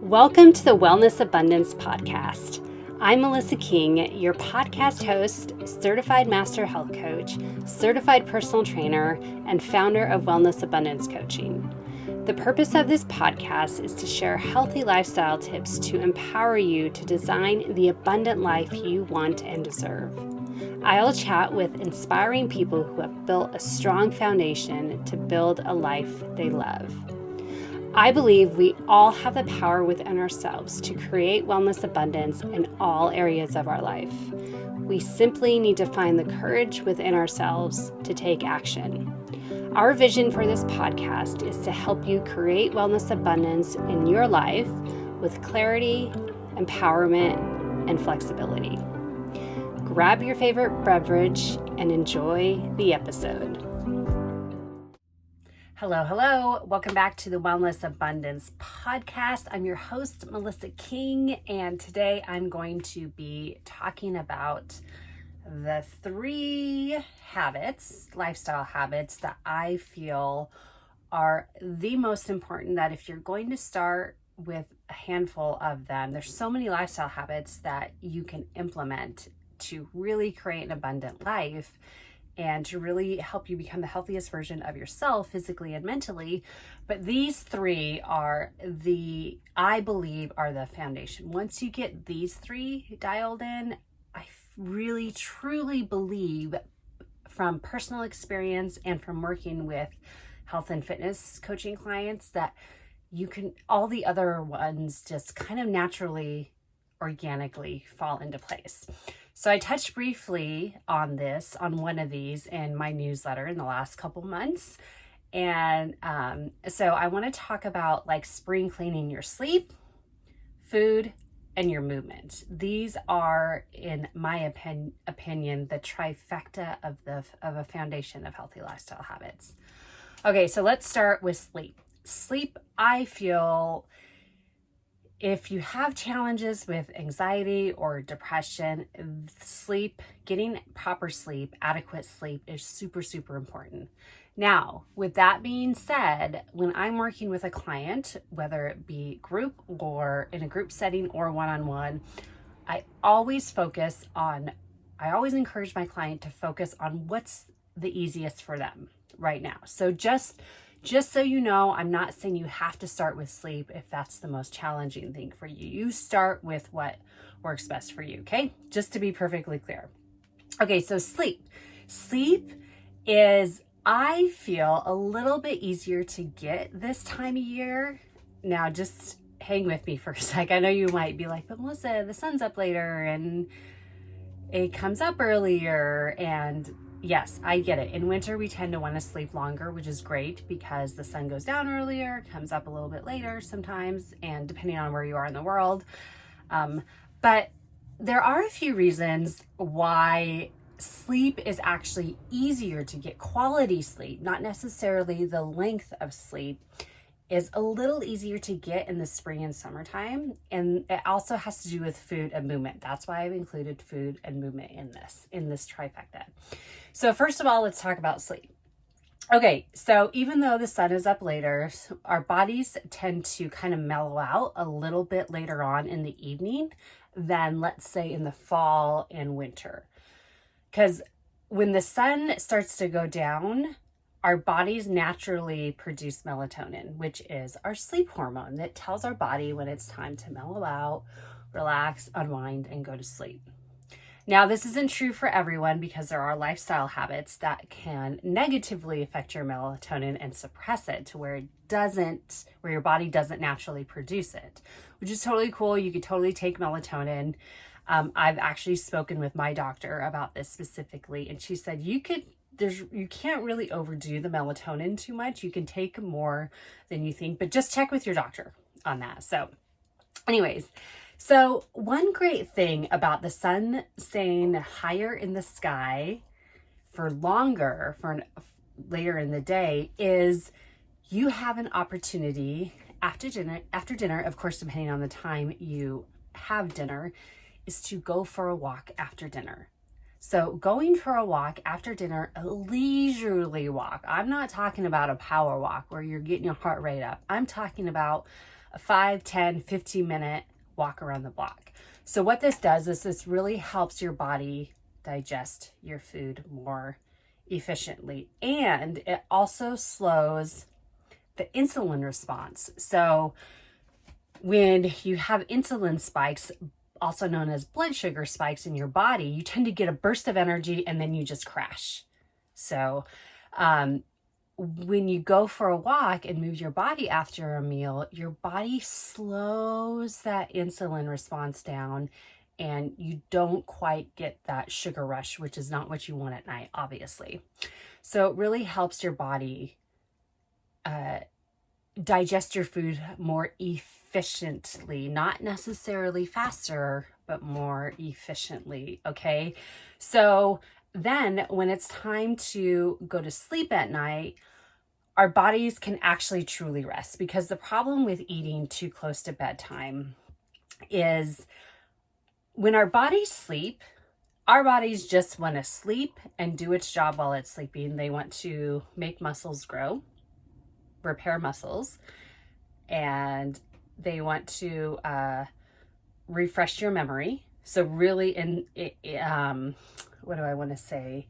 Welcome to the Wellness Abundance Podcast. I'm Melissa King, your podcast host, certified master health coach, certified personal trainer, and founder of Wellness Abundance Coaching. The purpose of this podcast is to share healthy lifestyle tips to empower you to design the abundant life you want and deserve. I'll chat with inspiring people who have built a strong foundation to build a life they love. I believe we all have the power within ourselves to create wellness abundance in all areas of our life. We simply need to find the courage within ourselves to take action. Our vision for this podcast is to help you create wellness abundance in your life with clarity, empowerment, and flexibility. Grab your favorite beverage and enjoy the episode. Hello. Welcome back to the Wellness Abundance Podcast. I'm your host, Melissa King, and today I'm going to be talking about the 3 lifestyle habits that I feel are the most important, that if you're going to start with a handful of them, there's so many lifestyle habits that you can implement to really create an abundant life and to really help you become the healthiest version of yourself physically and mentally. But these 3 I believe are the foundation. Once you get these 3 dialed in, I really truly believe, from personal experience and from working with health and fitness coaching clients, that you can, all the other ones just kind of naturally, organically fall into place. So I touched briefly on one of these in my newsletter in the last couple months. And so I want to talk about spring cleaning your sleep, food, and your movement. These are, in my opinion, the trifecta of a foundation of healthy lifestyle habits. Okay, so let's start with sleep. Sleep, I feel, if you have challenges with anxiety or depression, getting proper sleep, adequate sleep is super, super important. Now, with that being said, when I'm working with a client, whether it be group or in a group setting or one-on-one, I always encourage my client to focus on what's the easiest for them right now. So just so you know, I'm not saying you have to start with sleep if that's the most challenging thing for you. You start with what works best for you, okay? Just to be perfectly clear. Okay, so sleep. Sleep is, I feel, a little bit easier to get this time of year. Now, just hang with me for a sec. I know you might be like, but Melissa, the sun's up later and it comes up earlier, and yes, I get it. In winter, we tend to want to sleep longer, which is great because the sun goes down earlier, comes up a little bit later sometimes, and depending on where you are in the world. But there are a few reasons why sleep is actually easier to get. Quality sleep, not necessarily the length of sleep, is a little easier to get in the spring and summertime. And it also has to do with food and movement. That's why I've included food and movement in this trifecta. So first of all, let's talk about sleep. Okay, so even though the sun is up later, our bodies tend to kind of mellow out a little bit later on in the evening than, let's say, in the fall and winter. Because when the sun starts to go down, our bodies naturally produce melatonin, which is our sleep hormone that tells our body when it's time to mellow out, relax, unwind, and go to sleep. Now, this isn't true for everyone because there are lifestyle habits that can negatively affect your melatonin and suppress it to where your body doesn't naturally produce it, which is totally cool. You could totally take melatonin. I've actually spoken with my doctor about this specifically, and she said you can't really overdo the melatonin too much. You can take more than you think, but just check with your doctor on that. So anyways, so one great thing about the sun staying higher in the sky for longer, later in the day, is you have an opportunity after dinner, of course, depending on the time you have dinner, is to go for a walk after dinner. So going for a walk after dinner, a leisurely walk. I'm not talking about a power walk where you're getting your heart rate up. I'm talking about a 5, 10, 15-minute walk around the block. So what this does is this really helps your body digest your food more efficiently, and it also slows the insulin response. So when you have insulin spikes, also known as blood sugar spikes in your body, you tend to get a burst of energy and then you just crash. So when you go for a walk and move your body after a meal, your body slows that insulin response down and you don't quite get that sugar rush, which is not what you want at night, obviously. So it really helps your body digest your food more efficiently, not necessarily faster, but more efficiently. Okay. So then when it's time to go to sleep at night, our bodies can actually truly rest, because the problem with eating too close to bedtime is when our bodies sleep, our bodies just want to sleep and do its job while it's sleeping. They want to make muscles grow, repair muscles, and they want to refresh your memory. So really, what do I want to say?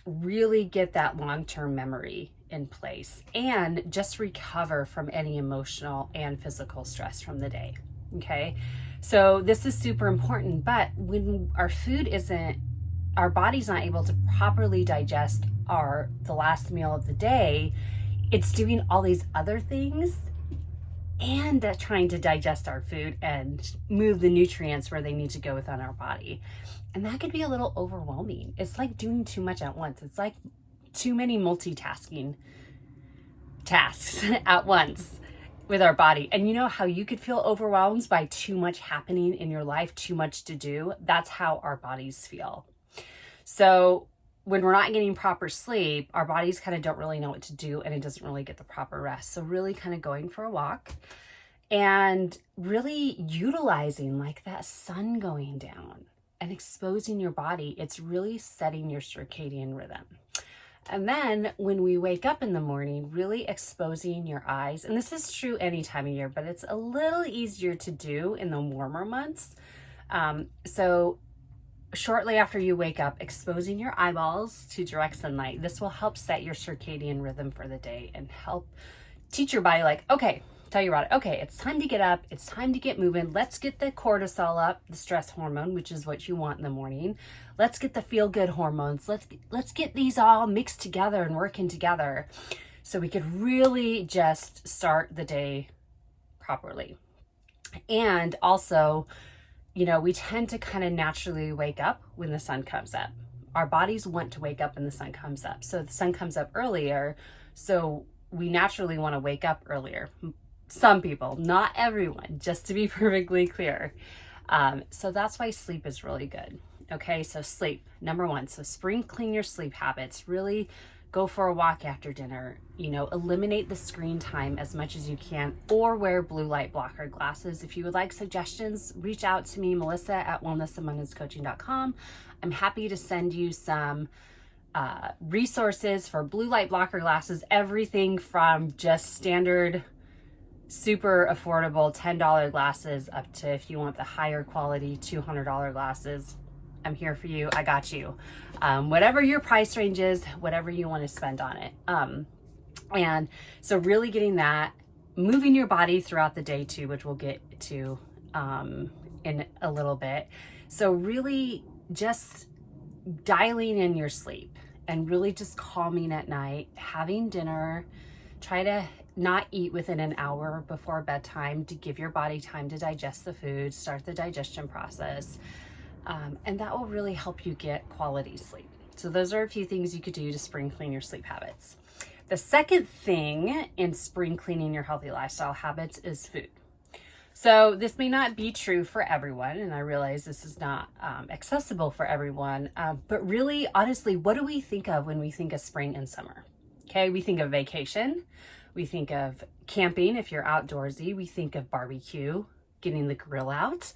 Really get that long-term memory in place and just recover from any emotional and physical stress from the day. Okay. So this is super important, but when our body's not able to properly digest the last meal of the day, it's doing all these other things and trying to digest our food and move the nutrients where they need to go within our body. And that could be a little overwhelming. It's like doing too much at once. It's like too many multitasking tasks at once with our body. And you know how you could feel overwhelmed by too much happening in your life, too much to do? That's how our bodies feel. So when we're not getting proper sleep, our bodies kind of don't really know what to do, and it doesn't really get the proper rest. So really kind of going for a walk and really utilizing like that sun going down and exposing your body, it's really setting your circadian rhythm. And then when we wake up in the morning, really exposing your eyes, and this is true any time of year, but it's a little easier to do in the warmer months. So shortly after you wake up, exposing your eyeballs to direct sunlight. This will help set your circadian rhythm for the day and help teach your body like, okay, tell your body, okay, it's time to get up. It's time to get moving. Let's get the cortisol up, the stress hormone, which is what you want in the morning. Let's get the feel-good hormones. Let's get these all mixed together and working together so we could really just start the day properly. And also, you know, we tend to kind of naturally wake up when the sun comes up. Our bodies want to wake up when the sun comes up. So the sun comes up earlier, so we naturally want to wake up earlier. Some people, not everyone, just to be perfectly clear. So that's why sleep is really good. Okay, so sleep, number one. So spring clean your sleep habits. Really go for a walk after dinner. You know, eliminate the screen time as much as you can, or wear blue light blocker glasses. If you would like suggestions, reach out to me, Melissa at wellnessabundancecoaching.com. I'm happy to send you some resources for blue light blocker glasses, everything from just standard super affordable $10 glasses up to, if you want the higher quality $200 glasses, I'm here for you. I got you. Whatever your price range is, whatever you want to spend on it. And so really getting that, moving your body throughout the day too, which we'll get to in a little bit. So really just dialing in your sleep and really just calming at night, having dinner, try to not eat within an hour before bedtime to give your body time to digest the food, start the digestion process. And that will really help you get quality sleep. So those are a few things you could do to spring clean your sleep habits. The second thing in spring cleaning your healthy lifestyle habits is food. So this may not be true for everyone, and I realize this is not accessible for everyone, but really, honestly, what do we think of when we think of spring and summer? Okay, we think of vacation. We think of camping if you're outdoorsy. We think of barbecue, getting the grill out.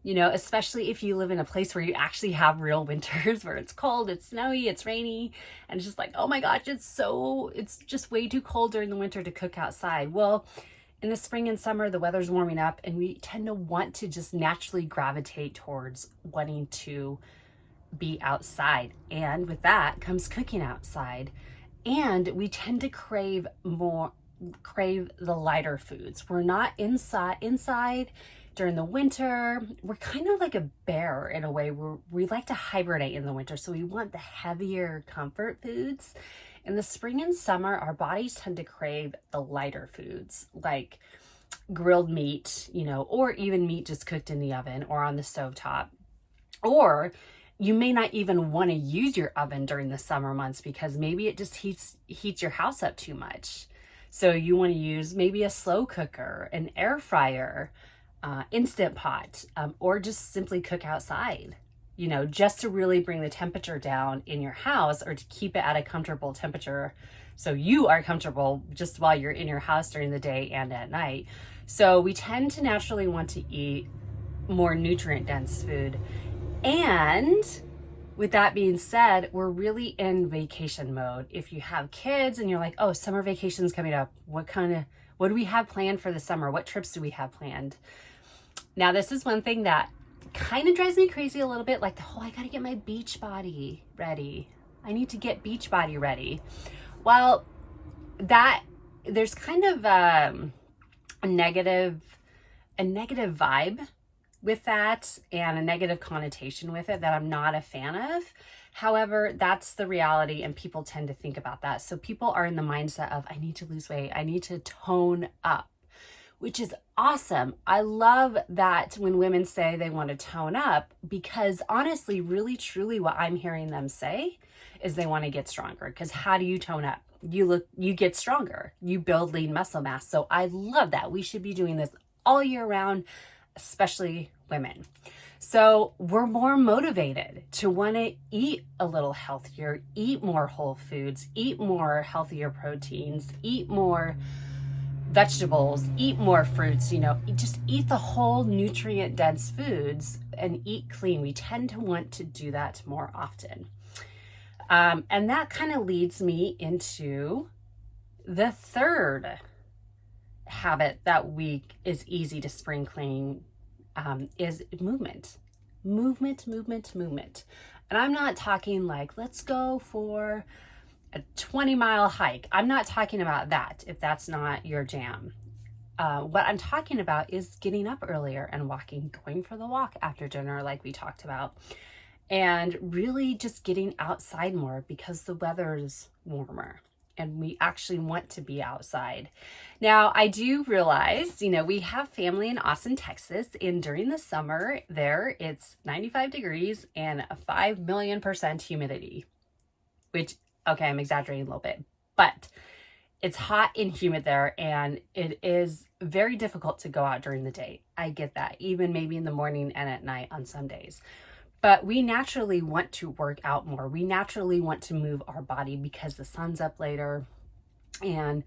You know, especially if you live in a place where you actually have real winters where it's cold, it's snowy, it's rainy, and it's just like, oh my gosh, it's just way too cold during the winter to cook outside. Well, in the spring and summer, the weather's warming up and we tend to want to just naturally gravitate towards wanting to be outside. And with that comes cooking outside. And we tend to crave the lighter foods. We're not inside during the winter. We're kind of like a bear in a way where we like to hibernate in the winter. So we want the heavier comfort foods. In the spring and summer, our bodies tend to crave the lighter foods like grilled meat, or even meat just cooked in the oven or on the stovetop. Or you may not even want to use your oven during the summer months because maybe it just heats your house up too much. So you want to use maybe a slow cooker, an air fryer, Instant Pot, or just simply cook outside, just to really bring the temperature down in your house or to keep it at a comfortable temperature so you are comfortable just while you're in your house during the day and at night. So we tend to naturally want to eat more nutrient dense food. And with that being said, we're really in vacation mode. If you have kids and you're like, oh, summer vacation's coming up, what do we have planned for the summer? What trips do we have planned? Now, this is one thing that kind of drives me crazy a little bit, like I gotta get my beach body ready. I need to get beach body ready. Well, there's kind of a negative vibe with that and a negative connotation with it that I'm not a fan of. However, that's the reality and people tend to think about that. So people are in the mindset of, I need to lose weight, I need to tone up, which is awesome. I love that when women say they want to tone up, because honestly, really, truly what I'm hearing them say is they want to get stronger. Because how do you tone up? You get stronger, you build lean muscle mass. So I love that. We should be doing this all year round, especially women. So we're more motivated to want to eat a little healthier, eat more whole foods, eat more healthier proteins, eat more vegetables, eat more fruits, just eat the whole nutrient dense foods and eat clean. We tend to want to do that more often. And that kind of leads me into the third habit that is easy to spring clean, is movement. And I'm not talking like, let's go for a 20-mile hike. I'm not talking about that if that's not your jam. What I'm talking about is getting up earlier and walking, going for the walk after dinner like we talked about, and really just getting outside more because the weather is warmer and we actually want to be outside. Now, I do realize, we have family in Austin, Texas, and during the summer there, it's 95 degrees and a 5 million % humidity, which, okay, I'm exaggerating a little bit, but it's hot and humid there and it is very difficult to go out during the day. I get that, even maybe in the morning and at night on some days. But we naturally want to work out more. We naturally want to move our body because the sun's up later. And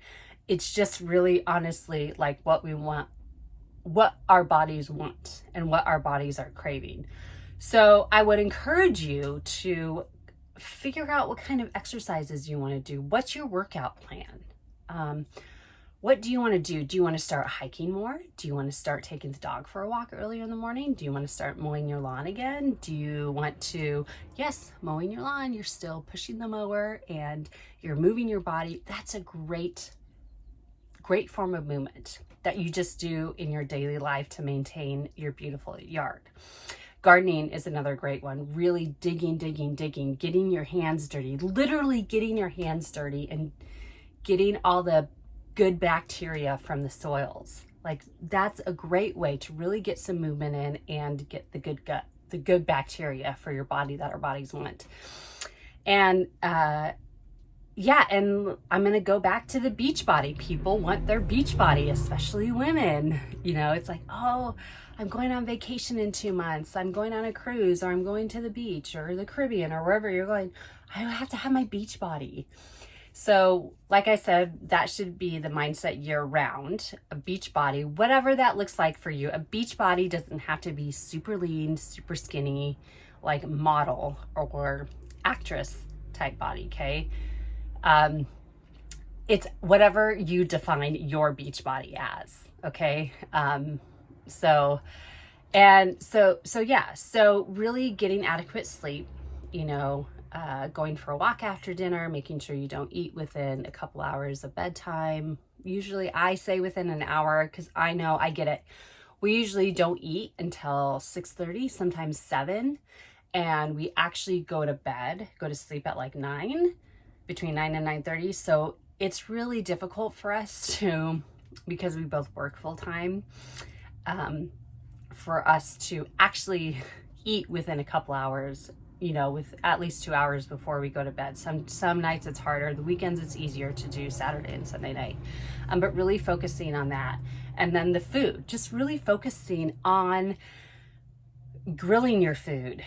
it's just really honestly like what we want, what our bodies want and what our bodies are craving. So I would encourage you to figure out what kind of exercises you want to do. What's your workout plan? What do you want to do? Do you want to start hiking more? Do you want to start taking the dog for a walk earlier in the morning? Do you want to start mowing your lawn again? Do you want to, yes, mowing your lawn, you're still pushing the mower and you're moving your body. That's a great form of movement that you just do in your daily life to maintain your beautiful yard. Gardening is another great one. Really digging, getting your hands dirty, literally getting your hands dirty and getting all the good bacteria from the soils. Like that's a great way to really get some movement in and get the good bacteria for your body that our bodies want. And and I'm going to go back to the beach body. People want their beach body, especially women. It's like, oh, I'm going on vacation in 2 months. I'm going on a cruise, or I'm going to the beach or the Caribbean or wherever you're going. I have to have my beach body. So like I said, that should be the mindset year round. A beach body, whatever that looks like for you. A beach body doesn't have to be super lean, super skinny, like model or actress type body, okay? it's whatever you define your beach body as. Okay. So, yeah, so really getting adequate sleep, going for a walk after dinner, making sure you don't eat within a couple hours of bedtime. Usually I say within an hour, because I know I get it. We usually don't eat until 6:30, sometimes 7. And we actually go to sleep at like 9, between 9 and 9:30. So it's really difficult for us to, because we both work full time, for us to actually eat within a couple hours, with at least 2 hours before we go to bed. Some nights it's harder. The weekends it's easier to do Saturday and Sunday night. But really focusing on that. And then the food, just really focusing on grilling your food,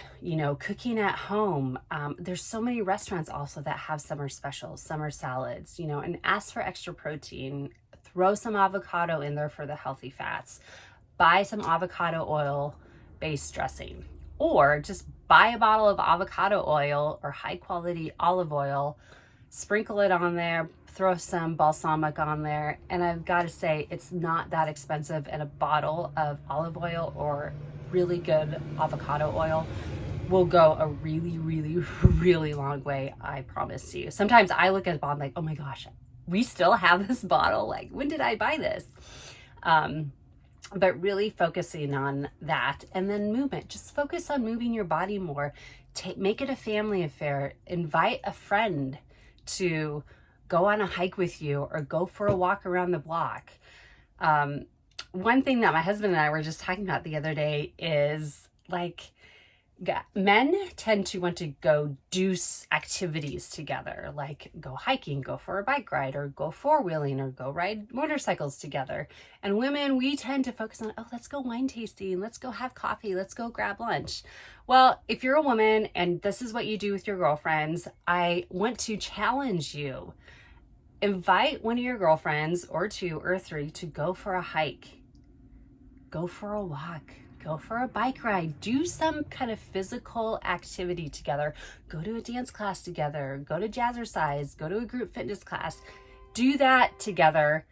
cooking at home. There's so many restaurants also that have summer specials, summer salads, and ask for extra protein. Throw some avocado in there for the healthy fats. Buy some avocado oil based dressing, or just buy a bottle of avocado oil or high quality olive oil, sprinkle it on there, throw some balsamic on there. And I've got to say, it's not that expensive, and a bottle of olive oil or really good avocado oil will go a really, really, really long way. I promise you. Sometimes I look at a bottle like, oh my gosh, we still have this bottle. Like, when did I buy this? But really focusing on that. And then movement, just focus on moving your body more. Make it a family affair. Invite a friend to go on a hike with you or go for a walk around the block. One thing that my husband and I were just talking about the other day is, like, men tend to want to go do activities together, like go hiking, go for a bike ride, or go four-wheeling, or go ride motorcycles together. And women, we tend to focus on, oh, let's go wine tasting, let's go have coffee, let's go grab lunch. Well, if you're a woman and this is what you do with your girlfriends, I want to challenge you. Invite one of your girlfriends, or 2 or 3, to go for a hike, go for a walk, go for a bike ride, do some kind of physical activity together, go to a dance class together, go to jazzercise, go to a group fitness class. Do that together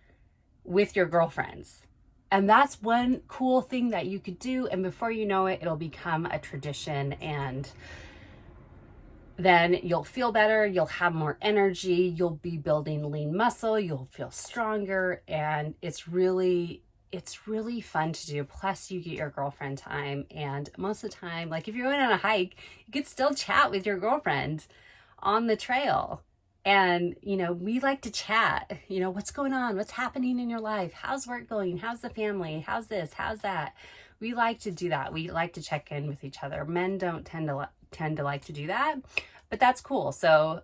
with your girlfriends. And that's one cool thing that you could do. And before you know it, it'll become a tradition, and then you'll feel better, you'll have more energy, you'll be building lean muscle, you'll feel stronger, and it's really fun to do. Plus you get your girlfriend time, and most of the time, like if you're going on a hike, you could still chat with your girlfriend on the trail. And, we like to chat, what's going on? What's happening in your life? How's work going? How's the family? How's this? How's that? We like to do that. We like to check in with each other. Men don't tend to like to do that, but that's cool. So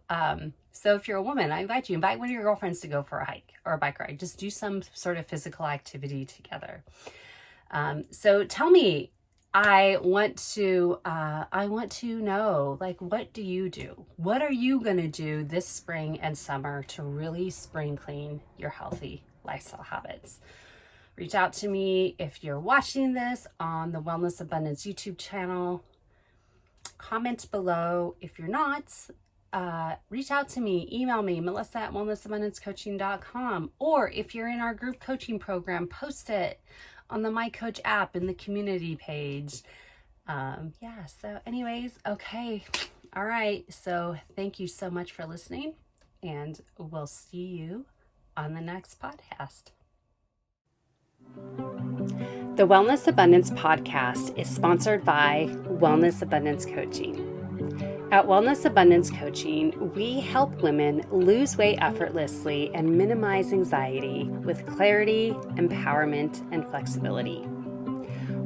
if you're a woman, I invite one of your girlfriends to go for a hike or a bike ride. Just do some sort of physical activity together. So tell me, I want to know, like, what do you do? What are you going to do this spring and summer to really spring clean your healthy lifestyle habits? Reach out to me if you're watching this on the Wellness Abundance YouTube channel. Comment below. If you're not, reach out to me, email me, melissa@wellnessabundancecoaching.com. Or if you're in our group coaching program, post it on the My Coach app in the community page. So anyways, okay. All right. So thank you so much for listening, and we'll see you on the next podcast. The Wellness Abundance podcast is sponsored by Wellness Abundance Coaching. At Wellness Abundance Coaching, we help women lose weight effortlessly and minimize anxiety with clarity, empowerment, and flexibility.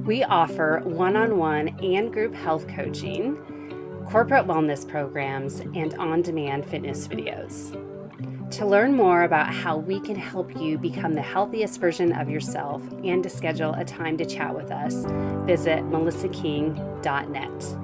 We offer one-on-one and group health coaching, corporate wellness programs, and on-demand fitness videos. To learn more about how we can help you become the healthiest version of yourself and to schedule a time to chat with us, visit melissaking.net.